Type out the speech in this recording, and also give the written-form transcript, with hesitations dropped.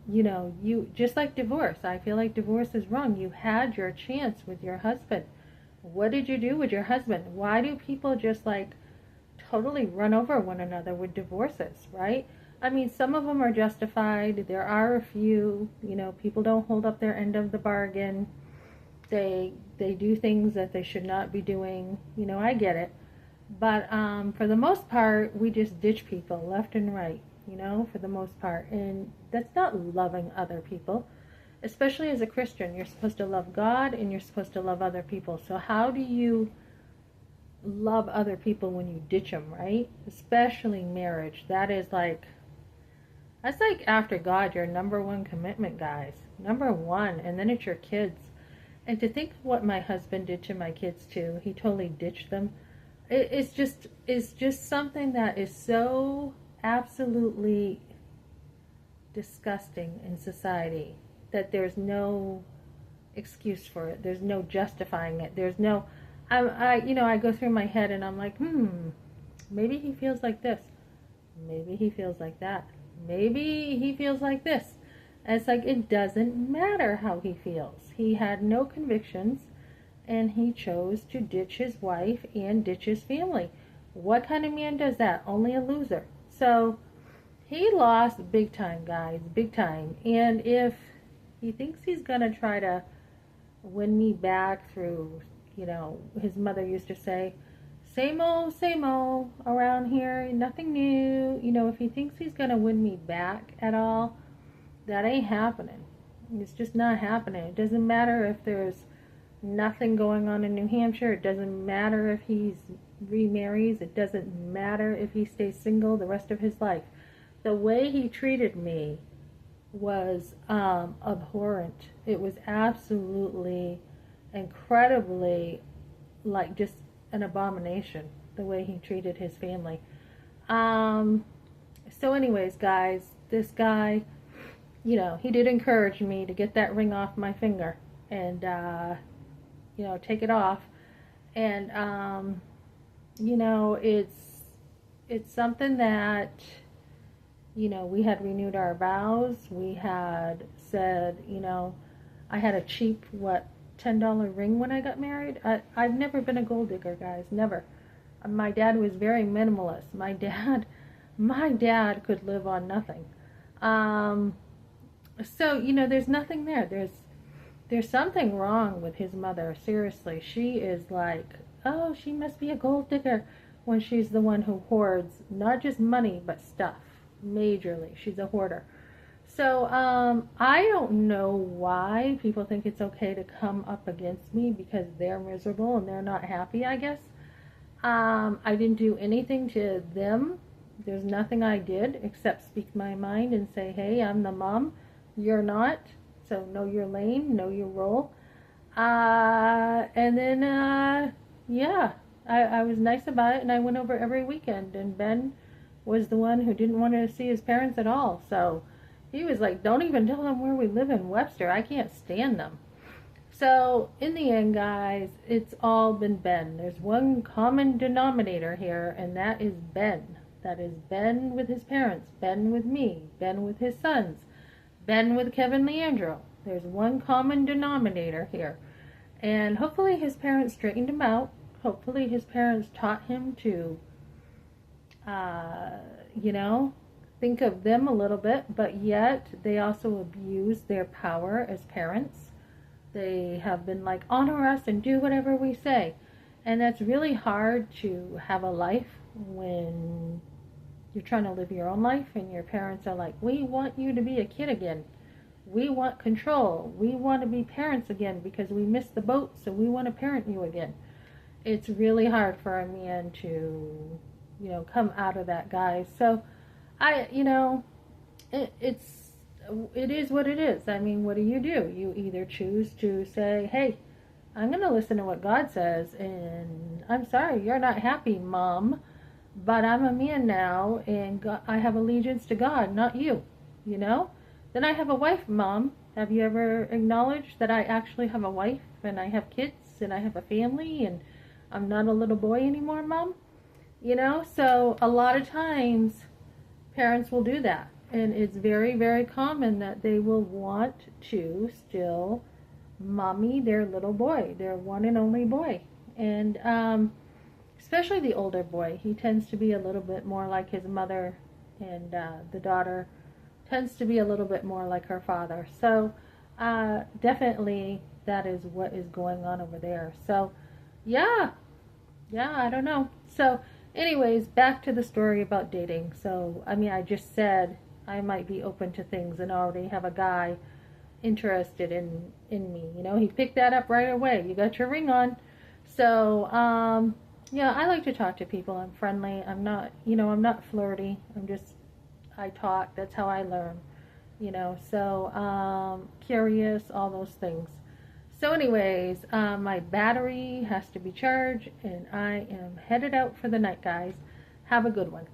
You know, you just like divorce. I feel like divorce is wrong. You had your chance with your husband. What did you do with your husband? Why do people just like totally run over one another with divorces, right? I mean, some of them are justified. There are a few, you know, people don't hold up their end of the bargain. They do things that they should not be doing. You know, I get it. But for the most part, we just ditch people left and right, you know, for the most part. And that's not loving other people. Especially as a Christian, you're supposed to love God and you're supposed to love other people. So how do you love other people when you ditch them, right? Especially marriage. That's like after God, your number one commitment, guys. Number one. And then it's your kids. And to think of what my husband did to my kids too, he totally ditched them. It's just something that is so absolutely disgusting in society that there's no excuse for it. There's no justifying it. There's no, I go through my head and I'm like, maybe he feels like this. Maybe he feels like that. Maybe he feels like this. And it's like, it doesn't matter how he feels. He had no convictions and he chose to ditch his wife and ditch his family. What kind of man does that? Only a loser. So he lost big time, guys, big time. And if he thinks he's going to try to win me back through, you know, his mother used to say, same old around here, nothing new. You know, if he thinks he's going to win me back at all, that ain't happening. It's just not happening. It doesn't matter if there's nothing going on in New Hampshire. It doesn't matter if he remarries. It doesn't matter if he stays single the rest of his life. The way he treated me was abhorrent. It was absolutely, incredibly, like just an abomination, the way he treated his family. So anyways, guys, this guy, you know, he did encourage me to get that ring off my finger and, you know, take it off. And, you know, it's something that, you know, we had renewed our vows. We had said, you know, I had a cheap, $10 ring when I got married. I've never been a gold digger, guys, never. My dad was very minimalist. My dad could live on nothing. So, you know, there's nothing there. There's something wrong with his mother. Seriously, she is like, oh, she must be a gold digger when she's the one who hoards not just money but stuff. Majorly, she's a hoarder. So I don't know why people think it's okay to come up against me because they're miserable and they're not happy, I guess. I didn't do anything to them. There's nothing I did except speak my mind and say, hey, I'm the mom. You're not. So know your lane, know your role. And then, yeah, I was nice about it and I went over every weekend. And Ben was the one who didn't want to see his parents at all. So he was like, don't even tell them where we live in Webster. I can't stand them. So in the end, guys, it's all been Ben. There's one common denominator here, and that is Ben. That is Ben with his parents, Ben with me, Ben with his sons, Ben with Kevin Leandro. There's one common denominator here. And hopefully his parents straightened him out. Hopefully his parents taught him to, you know, think of them a little bit, but yet they also abuse their power as parents. They have been like, honor us and do whatever we say. And that's really hard to have a life when you're trying to live your own life and your parents are like, we want you to be a kid again. We want control. We want to be parents again because we missed the boat, so we want to parent you again. It's really hard for a man to, you know, come out of that, guys. So you know, it is what it is. I mean, what do? You either choose to say, hey, I'm going to listen to what God says, and I'm sorry, you're not happy, Mom, but I'm a man now, and I have allegiance to God, not you, you know? Then I have a wife, Mom. Have you ever acknowledged that I actually have a wife, and I have kids, and I have a family, and I'm not a little boy anymore, Mom? You know, so a lot of times parents will do that. And it's very, very common that they will want to still mommy their little boy, their one and only boy. And especially the older boy, he tends to be a little bit more like his mother, and the daughter tends to be a little bit more like her father. So definitely that is what is going on over there. So yeah, I don't know. So anyways, back to the story about dating. So I mean, I just said I might be open to things and already have a guy interested in me. You know, he picked that up right away. You got your ring on. So yeah, I like to talk to people. I'm friendly. I'm not, I'm not flirty. I talk. That's how I learn. So curious, all those things. So anyways, my battery has to be charged, and I am headed out for the night, guys. Have a good one.